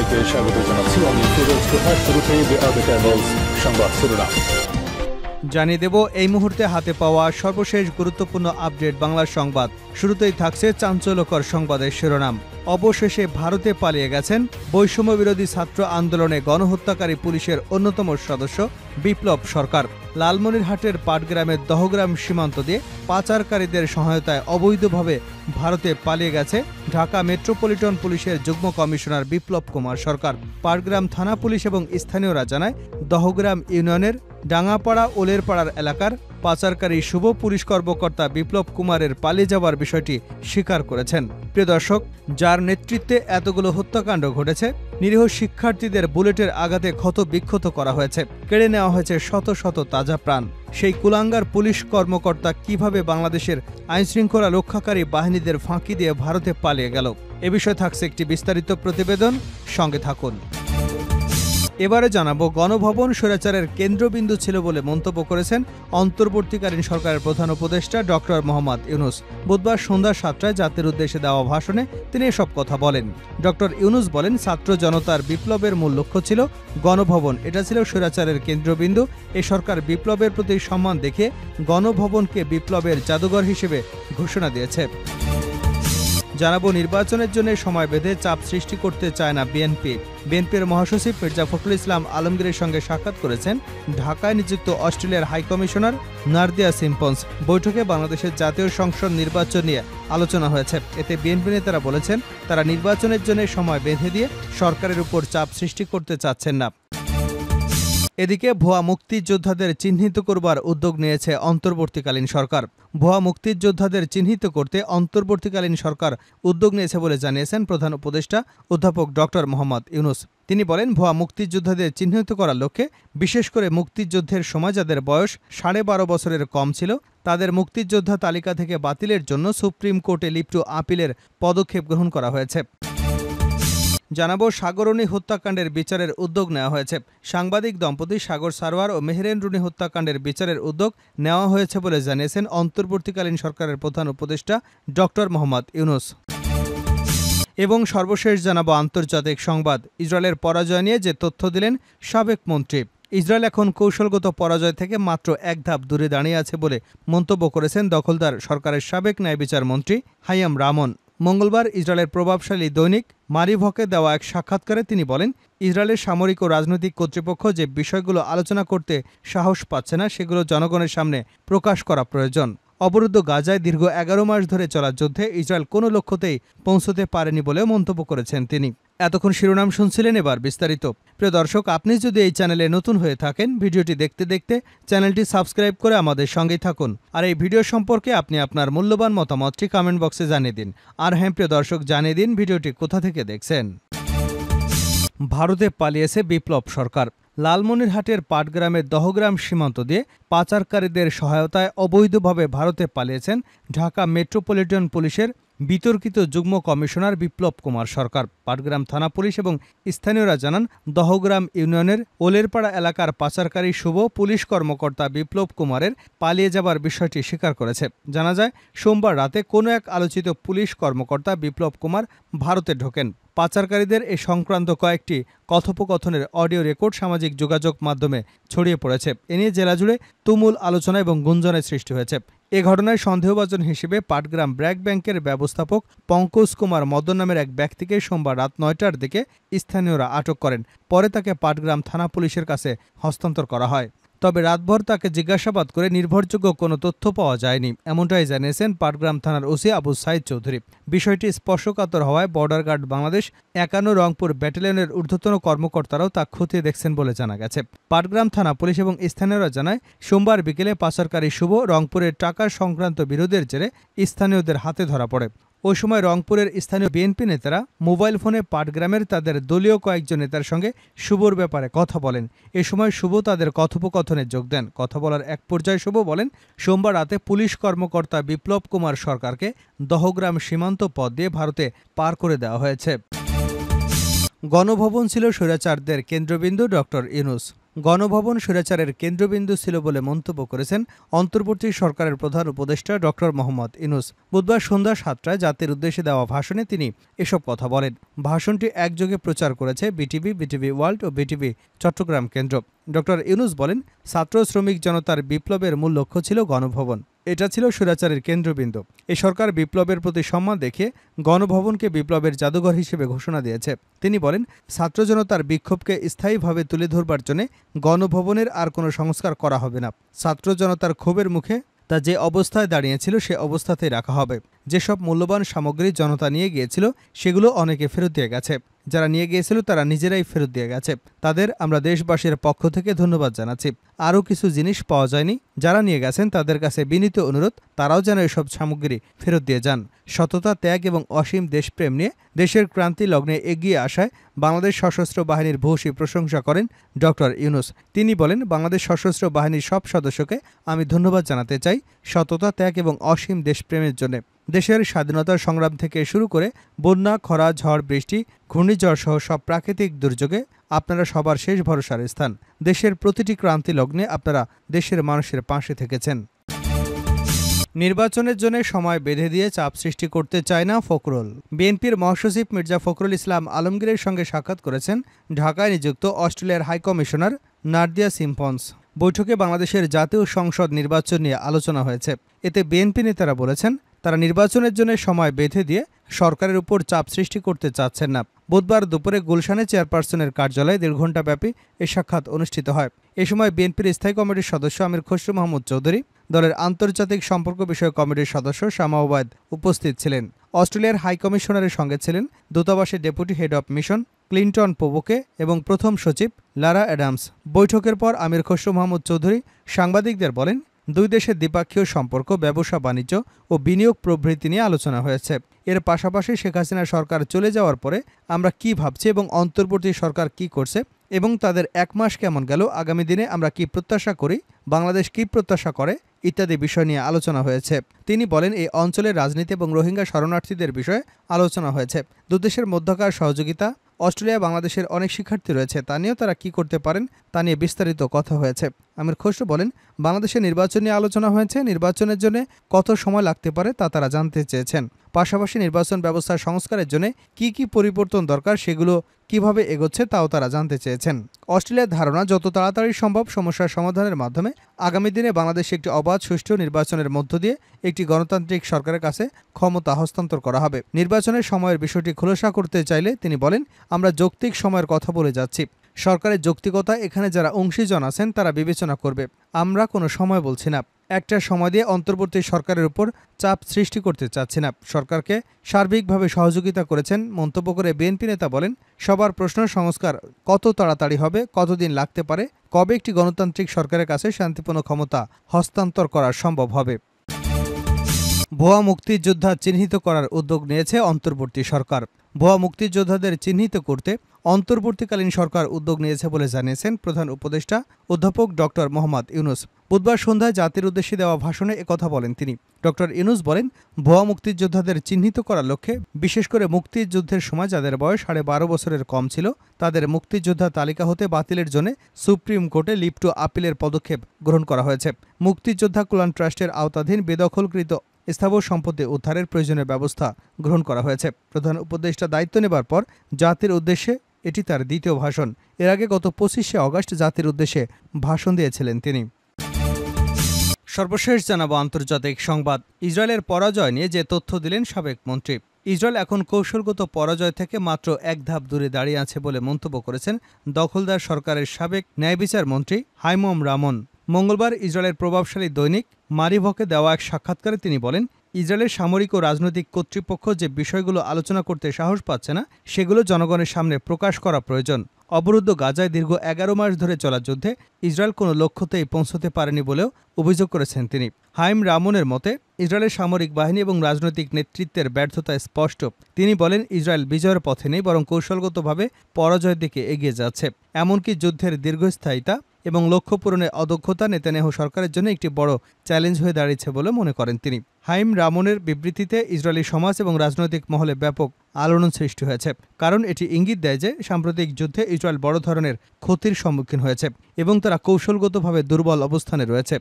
সবাইকে স্বাগত জানাচ্ছি। আমি ফিরোজ তোহার। শুরুতেই সংবাদ শিরোনাম জানিয়ে দেব এই মুহূর্তে হাতে পাওয়া সর্বশেষ গুরুত্বপূর্ণ আপডেট বাংলা সংবাদ। শুরুতেই থাকছে চাঞ্চল্যকর সংবাদের শিরোনাম। অবশেষে ভারতে পালিয়ে গেছেন বৈষম্য বিরোধী ছাত্র আন্দোলনে গণহত্যাকারী পুলিশের অন্যতম সদস্য বিপ্লব সরকার। লালমনিরহাটের পাটগ্রামের দহগ্রাম সীমান্ত দিয়ে পাচারকারীদের সহায়তায় অবৈধভাবে ভারতে পালিয়ে গেছে ঢাকা মেট্রোপলিটন পুলিশের যুগ্ম কমিশনার বিপ্লব কুমার সরকার। পাটগ্রাম থানা পুলিশ এবং স্থানীয়রা জানায়, দহগ্রাম ইউনিয়নের ডাঙ্গাপাড়া ওলেরপাড়ার এলাকার পাচারকারী শুভ পুলিশ কর্মকর্তা বিপ্লব কুমারের পালিয়ে যাওয়ার বিষয়টি স্বীকার করেছেন। প্রিয় দর্শক, যার নেতৃত্বে এতগুলো হত্যাকাণ্ড ঘটেছে, নিরীহ শিক্ষার্থীদের বুলেটের আঘাতে ক্ষত বিক্ষত করা হয়েছে, কেড়ে নেওয়া হয়েছে শত শত তাজা প্রাণ, সেই কুলাঙ্গার পুলিশ কর্মকর্তা কিভাবে বাংলাদেশের আইনশৃঙ্খলা রক্ষাকারী বাহিনীদের ফাঁকি দিয়ে ভারতে পালিয়ে গেল, এ বিষয়ে থাকছে একটি বিস্তারিত প্রতিবেদন। সঙ্গে থাকুন। এবারে জানাবো, গণভবন স্বৈরাচারের কেন্দ্রবিন্দু ছিল বলে মন্তব্য করেছেন অন্তর্বর্তীকালীন সরকারের প্রধান উপদেষ্টা ডক্টর মোহাম্মদ ইউনূস। বুধবার সন্ধ্যা ৭টায় জাতির উদ্দেশ্যে দেওয়া ভাষণে তিনি এসব কথা বলেন। ডক্টর ইউনূস বলেন, ছাত্র জনতার বিপ্লবের মূল লক্ষ্য ছিল গণভবন, এটা ছিল স্বৈরাচারের কেন্দ্রবিন্দু। এ সরকার বিপ্লবের প্রতি সম্মান দেখে গণভবনকে বিপ্লবের জাদুঘর হিসেবে ঘোষণা দিয়েছে। জানাবো, নির্বাচনের জন্য সময় বেঁধে চাপ সৃষ্টি করতে চায় না বিএনপি। বিএনপির মহাসচিব মির্জা ফখরুল ইসলাম আলমগীরের সঙ্গে সাক্ষাৎ করেছেন ঢাকায় নিযুক্ত অস্ট্রেলিয়ার হাইকমিশনার নার্দিয়া সিম্পন্স। বৈঠকে বাংলাদেশের জাতীয় সংসদ নির্বাচন নিয়ে আলোচনা হয়েছে। এতে বিএনপি নেতারা বলেছেন, তারা নির্বাচনের জন্য সময় বেঁধে দিয়ে সরকারের উপর চাপ সৃষ্টি করতে চাচ্ছেন না। এদিকে ভুয়া মুক্তিযোদ্ধাদের চিহ্নিত করবার উদ্যোগ নিয়েছে অন্তর্বর্তীকালীন সরকার। ভুয়া মুক্তিযোদ্ধাদের চিহ্নিত করতে অন্তর্বর্তীকালীন সরকার উদ্যোগ নিয়েছে বলে জানিয়েছেন প্রধান উপদেষ্টা অধ্যাপক ডক্টর মোহাম্মদ ইউনূস। তিনি বলেন, ভুয়া মুক্তিযোদ্ধাদের চিহ্নিত করার লক্ষ্যে বিশেষ করে মুক্তিযুদ্ধের সময় যাদের বয়স 12.5 বছরের কম ছিল, তাদের মুক্তিযোদ্ধা তালিকা থেকে বাতিলের জন্য সুপ্রিম কোর্টে লিপ্ট আপিলের পদক্ষেপ গ্রহণ করা হয়েছে। জানাবো, সাগররুনি হত্যাকাণ্ডের বিচারের উদ্যোগ নেওয়া হয়েছে। সাংবাদিক দম্পতি সাগর সারোয়ার ও মেহেরেন রুনি হত্যাকাণ্ডের বিচারের উদ্যোগ নেওয়া হয়েছে বলে জানিয়েছেন অন্তর্বর্তীকালীন সরকারের প্রধান উপদেষ্টা ডক্টর মোহাম্মদ ইউনূস। এবং সর্বশেষ জানাবো আন্তর্জাতিক সংবাদ। ইসরায়েলের পরাজয় নিয়ে যে তথ্য দিলেন সাবেক মন্ত্রী। ইসরায়েল এখন কৌশলগত পরাজয় থেকে মাত্র এক ধাপ দূরে দাঁড়িয়ে আছে বলে মন্তব্য করেছেন দখলদার সরকারের সাবেক ন্যায় বিচার মন্ত্রী হাইয়াম রামন। মঙ্গলবার ইসরায়েলের প্রভাবশালী দৈনিক মারিভকে দেওয়া এক সাক্ষাৎকারে তিনি বলেন, ইসরায়েলের সামরিক ও রাজনৈতিক কর্তৃপক্ষ যে বিষয়গুলো আলোচনা করতে সাহস পাচ্ছে না, সেগুলো জনগণের সামনে প্রকাশ করা প্রয়োজন। অবরুদ্ধ গাজায় দীর্ঘ 11 মাস ধরে চলা যুদ্ধে ইসরায়েল কোনো লক্ষ্যতেই পৌঁছতে পারেনি বলে মন্তব্য করেছেন তিনি। এতক্ষণ শিরোনাম শুনছিলেন, এবার বিস্তারিত। প্রিয় দর্শক, আপনি যদি এই চ্যানেলে নতুন হয়ে থাকেন, ভিডিওটি দেখতে দেখতে চ্যানেলটি সাবস্ক্রাইব করে আমাদের সঙ্গেই থাকুন। আর এই ভিডিও সম্পর্কে আপনি আপনার মূল্যবান মতামতটি কমেন্ট বক্সে জানিয়ে দিন। আর হ্যাঁ প্রিয় দর্শক, জানিয়ে দিন ভিডিওটি কোথা থেকে দেখছেন। ভারতে পালিয়েছে বিপ্লব সরকার। লালমনিরহাটের পাটগ্রামের দহগ্রাম সীমান্ত দিয়ে পাচারকারীদের সহায়তায় অবৈধভাবে ভারতে পালিয়েছেন ঢাকা মেট্রোপলিটন পুলিশের বিতর্কিত যুগ্ম কমিশনার বিপ্লব কুমার সরকার। পাটগ্রাম থানা পুলিশ এবং স্থানীয়রা জানান, দহগ্রাম ইউনিয়নের ওলেরপাড়া এলাকার পাচারকারী শুভ পুলিশ কর্মকর্তা বিপ্লব কুমারের পালিয়ে যাবার বিষয়টি স্বীকার করেছে। জানা যায়, সোমবার রাতে কোনো এক আলোচিত পুলিশ কর্মকর্তা বিপ্লব কুমার ভারতে ঢোকেন। পাচারকারীদের এ সংক্রান্ত কয়েকটি কথোপকথনের অডিও রেকর্ড সামাজিক যোগাযোগ মাধ্যমে ছড়িয়ে পড়েছে। এ নিয়ে জেলা জুড়ে তুমুল আলোচনা এবং গুঞ্জনের সৃষ্টি হয়েছে। এ ঘটনায় সন্দেহভাজন হিসেবে পাটগ্রাম ব্র্যাক ব্যাংকের ব্যবস্থাপক পঙ্কজ কুমার মদন নামের এক ব্যক্তিকে সোমবার রাত 9টার দিকে স্থানীয়রা আটক করেন। পরে তাকে পাটগ্রাম থানা পুলিশের কাছে হস্তান্তর করা হয়। তবে রাতভর তাকে জিজ্ঞাসাবাদ করে নির্ভরযোগ্য কোনো তথ্য পাওয়া যায়নি, এমনটাই জানিয়েছেন পাটগ্রাম থানার ওসি আবু সাইদ চৌধুরী। বিষয়টি স্পর্শকাতর হওয়ায় বর্ডার গার্ড বাংলাদেশ 51 রংপুর ব্যাটালিয়নের ঊর্ধ্বতন কর্মকর্তারাও তা খতিয়ে দেখছেন বলে জানা গেছে। পাটগ্রাম থানা পুলিশ এবং স্থানীয়রা জানায়, সোমবার বিকেলে পাচারকারী শুভ রংপুরের টাকা সংক্রান্ত বিরোধের জেরে স্থানীয়দের হাতে ধরা পড়ে। ওই সময় রংপুরের স্থানীয় বিএনপি নেতারা মোবাইল ফোনে পাটগ্রামের তাদের দলীয় কয়েকজন নেতার সঙ্গে শুভর ব্যাপারে কথা বলেন। এ সময় শুভ তাদের কথোপকথনে যোগ দেন। কথা বলার এক পর্যায়ে শুভ বলেন, সোমবার রাতে পুলিশ কর্মকর্তা বিপ্লব কুমার সরকারকে দহগ্রাম সীমান্ত পথ দিয়ে ভারতে পার করে দেওয়া হয়েছে। গণভবন ছিল স্বৈরাচারদের কেন্দ্রবিন্দু ডক্টর ইউনূস। গণভবন স্বৈরাচারের কেন্দ্রবিন্দু ছিল বলে মন্তব্য করেছেন অন্তর্বর্তী সরকারের প্রধান উপদেষ্টা ডক্টর মোহাম্মদ ইউনূস। বুধবার সন্ধ্যা ৭টায় জাতির উদ্দেশ্যে দেওয়া ভাষণে তিনি এসব কথা বলেন। ভাষণটি একযোগে প্রচার করেছে বিটিভি, বিটিভি ওয়ার্ল্ড ও বিটিভি চট্টগ্রাম কেন্দ্র। ডক্টর ইউনূস বলেন, ছাত্র শ্রমিক জনতার বিপ্লবের মূল লক্ষ্য ছিল গণভবন। এটা ছিল স্বৈরাচারের কেন্দ্রবিন্দু। এই সরকার বিপ্লবের প্রতি সম্মান দেখে গণভবনকে বিপ্লবের জাদুঘর হিসেবে ঘোষণা দিয়েছে। তিনি বলেন, ছাত্র জনতার বিক্ষোভকে স্থায়ীভাবে তুলে ধরবার জন্য গণভবনের আর কোনো সংস্কার করা হবে না। ছাত্র জনতার ক্ষোভের মুখে তা যে অবস্থায় দাঁড়িয়েছিল সে অবস্থাতেই রাখা হবে। যেসব মূল্যবান সামগ্রী জনতা নিয়ে গিয়েছিল সেগুলো অনেকে ফেরত দিয়ে গেছে। যারা নিয়ে গিয়েছিল তারা নিজেরাই ফেরত দিয়ে গেছে। তাদের আমরা দেশবাসীর পক্ষ থেকে ধন্যবাদ জানাচ্ছি। আরও কিছু জিনিস পাওয়া যায়নি, যারা নিয়ে গেছেন তাদের কাছে বিনীত অনুরোধ তারাও যেন এসব সামগ্রী ফেরত দিয়ে যান। সততা, ত্যাগ এবং অসীম দেশপ্রেম নিয়ে দেশের ক্রান্তি লগ্নে এগিয়ে আসায় বাংলাদেশ সশস্ত্র বাহিনীর ভূয়সী প্রশংসা করেন ডক্টর ইউনূস। তিনি বলেন, বাংলাদেশ সশস্ত্র বাহিনীর সব সদস্যকে আমি ধন্যবাদ জানাতে চাই সততা, ত্যাগ এবং অসীম দেশপ্রেমের জন্য। দেশের স্বাধীনতার সংগ্রাম থেকে শুরু করে বন্যা, খরা, ঝড়, বৃষ্টি, ঘূর্ণিঝড় সহ সব প্রাকৃতিক দুর্যোগে আপনারা সবার শেষ ভরসার স্থান। দেশের প্রতিটি ক্রান্তি লগ্নে আপনারা দেশের মানুষের পাশে থেকেছেন। নির্বাচনের জন্য সময় বেঁধে দিয়ে চাপ সৃষ্টি করতে চায় না ফখরুল। বিএনপির মহাসচিব মির্জা ফখরুল ইসলাম আলমগীরের সঙ্গে সাক্ষাৎ করেছেন ঢাকায় নিযুক্ত অস্ট্রেলিয়ার হাইকমিশনার নাদিয়া সিম্পসন। বৈঠকে বাংলাদেশের জাতীয় সংসদ নির্বাচন নিয়ে আলোচনা হয়েছে। এতে বিএনপি নেতারা বলেছেন, তারা নির্বাচনের জন্য সময় বেঁধে দিয়ে সরকারের উপর চাপ সৃষ্টি করতে চাচ্ছেন না। বুধবার দুপুরে গুলশানে চেয়ারপারসনের কার্যালয়ে ১.৫ ঘণ্টাব্যাপী এ সাক্ষাৎ অনুষ্ঠিত হয়। এ সময় বিএনপির স্থায়ী কমিটির সদস্য আমির খসরু মাহমুদ চৌধুরী, দলের আন্তর্জাতিক সম্পর্ক বিষয়ক কমিটির সদস্য শামা ওবায়দ উপস্থিত ছিলেন। অস্ট্রেলিয়ার হাইকমিশনারের সঙ্গে ছিলেন দূতাবাসের deputy head of mission Clinton পোবোকে এবং প্রথম সচিব লারা অ্যাডামস। বৈঠকের পর আমির খসরু মাহমুদ চৌধুরী সাংবাদিকদের বলেন, দুই দেশের দ্বিপাক্ষীয় সম্পর্ক, ব্যবসা বাণিজ্য ও বিনিয়োগ প্রভৃতি নিয়ে আলোচনা হয়েছে। এর পাশাপাশি শেখ হাসিনা সরকার চলে যাওয়ার পরে আমরা কি ভাবছি এবং অন্তর্বর্তী সরকার কি করছে এবং তাদের ১ মাস কেমন গেল, আগামী দিনে আমরা কি প্রত্যাশা করি, বাংলাদেশ কি প্রত্যাশা করে ইত্যাদি বিষয় নিয়ে আলোচনা হয়েছে। তিনি বলেন, এই অঞ্চলের রাজনীতি এবং রোহিঙ্গা শরণার্থীদের বিষয়ে আলোচনা হয়েছে। দুদেশের মধ্যকার সহযোগিতা, অস্ট্রেলিয়া বাংলাদেশের অনেক শিক্ষার্থী রয়েছে, তা নিয়েও তারা কি করতে পারেন তা নিয়ে বিস্তারিত কথা হয়েছে। আমির খসরু বলেন, বাংলাদেশের নির্বাচন নিয়ে আলোচনা হয়েছে। নির্বাচনের জন্য কত সময় লাগতে পারে তা তারা জানতে চেয়েছেন। পাশাপাশি নির্বাচন ব্যবস্থার সংস্কারের জন্য কি কি পরিবর্তন দরকার সেগুলো কিভাবে এগোচ্ছে তাও তারা জানতে চেয়েছেন। অস্ট্রেলিয়ার ধারণা, যত তাড়াতাড়ি সম্ভব সমস্যার সমাধানের মাধ্যমে আগামী দিনে বাংলাদেশে একটি অবাধ, সুষ্ঠু নির্বাচনের মধ্য দিয়ে একটি গণতান্ত্রিক সরকারের কাছে ক্ষমতা হস্তান্তর করা হবে। নির্বাচনের সময়ের বিষয়টি খোলসা করতে চাইলে তিনি বলেন, আমরা যৌক্তিক সময়ের কথা বলে যাচ্ছি। সরকারের যৌক্তিকতা এখানে যারা অংশীজন আছেন তারা বিবেচনা করবে। আমরা কোনো সময় বলছি না। একটা সময় দিয়ে অন্তর্বর্তী সরকারের উপর চাপ সৃষ্টি করতে চাচ্ছি না। সরকারকে সার্বিকভাবে সহযোগিতা করেছেন মন্তব্য করে বিএনপি নেতা বলেন, সবার প্রশ্ন, সংস্কার কত তাড়াতাড়ি হবে, কতদিন লাগতে পারে, কবে একটি গণতান্ত্রিক সরকারের কাছে শান্তিপূর্ণ ক্ষমতা হস্তান্তর করা সম্ভব হবে। ভুয়া মুক্তিযোদ্ধা চিহ্নিত করার উদ্যোগ নিয়েছে অন্তর্বর্তী সরকার। ভুয়া মুক্তিযোদ্ধাদের চিহ্নিত করতে অন্তর্বর্তীকালীন সরকার উদ্যোগ নিয়েছে বলে জানিয়েছেন প্রধান উপদেষ্টা অধ্যাপক ডক্টর মোহাম্মদ ইউনূস। বুধবার সন্ধ্যায় জাতির উদ্দেশ্যে দেওয়া ভাষণে একথা বলেন তিনি। ডক্টর ইউনূস বলেন, ভুয়া মুক্তিযোদ্ধাদের চিহ্নিত করার লক্ষ্যে বিশেষ করে মুক্তিযুদ্ধের সময় যাদের বয়স 12.5 বছরের কম ছিল তাদের মুক্তিযোদ্ধা তালিকা হতে বাতিলের জন্য সুপ্রিম কোর্টে লিভ টু আপিলের পদক্ষেপ গ্রহণ করা হয়েছে। মুক্তিযোদ্ধা কল্যাণ ট্রাস্টের আওতাধীন বেদখলকৃত স্থাবর সম্পত্তি উদ্ধারের প্রয়োজনীয় ব্যবস্থা গ্রহণ করা হয়েছে। প্রধান উপদেষ্টা দায়িত্ব নেবার পর জাতির উদ্দেশ্যে এটি তার দ্বিতীয় ভাষণ। এর আগে গত 25শে অগস্ট জাতির উদ্দেশ্যে ভাষণ দিয়েছিলেন তিনি। সর্বশেষ জানাবো আন্তর্জাতিক সংবাদ। ইসরায়েলের পরাজয় নিয়ে যে তথ্য দিলেন সাবেক মন্ত্রী। ইসরায়েল এখন কৌশলগত পরাজয় থেকে মাত্র এক ধাপ দূরে দাঁড়িয়ে আছে বলে মন্তব্য করেছেন দখলদার সরকারের সাবেক ন্যায়বিচার মন্ত্রী হাইমম রামন। মঙ্গলবার ইসরায়েলের প্রভাবশালী দৈনিক মারিভকে দেওয়া এক সাক্ষাৎকারে তিনি বলেন, ইসরায়েলের সামরিক ও রাজনৈতিক কর্তৃপক্ষ যে বিষয়গুলো আলোচনা করতে সাহস পাচ্ছে না সেগুলো জনগণের সামনে প্রকাশ করা প্রয়োজন। অবরুদ্ধ গাজায় দীর্ঘ 11 মাস ধরে চলা যুদ্ধে ইসরায়েল কোনো লক্ষ্যতেই পৌঁছতে পারেনি বলেও অভিযোগ করেছেন তিনি। হাইম রামনের মতে, ইসরায়েলের সামরিক বাহিনী এবং রাজনৈতিক নেতৃত্বের ব্যর্থতা স্পষ্ট। তিনি বলেন, ইসরায়েল বিজয়ের পথে নেই, বরং কৌশলগতভাবে পরাজয়ের দিকে এগিয়ে যাচ্ছে। এমনকি যুদ্ধের দীর্ঘস্থায়িতা এবং লক্ষ্য পূরণে অদক্ষতা নেতানিয়াহু সরকারের জন্য একটি বড় চ্যালেঞ্জ হয়ে দাঁড়িয়েছে বলে মনে করেন তিনি। হাইম রামনের বিবৃতিতে ইসরায়েলি সমাজ এবং রাজনৈতিক মহলে ব্যাপক আলোড়ন সৃষ্টি হয়েছে, কারণ এটি ইঙ্গিত দেয় যে সাম্প্রতিক যুদ্ধে ইসরায়েল বড় ধরনের ক্ষতির সম্মুখীন হয়েছে এবং তারা কৌশলগতভাবে দুর্বল অবস্থানে রয়েছে।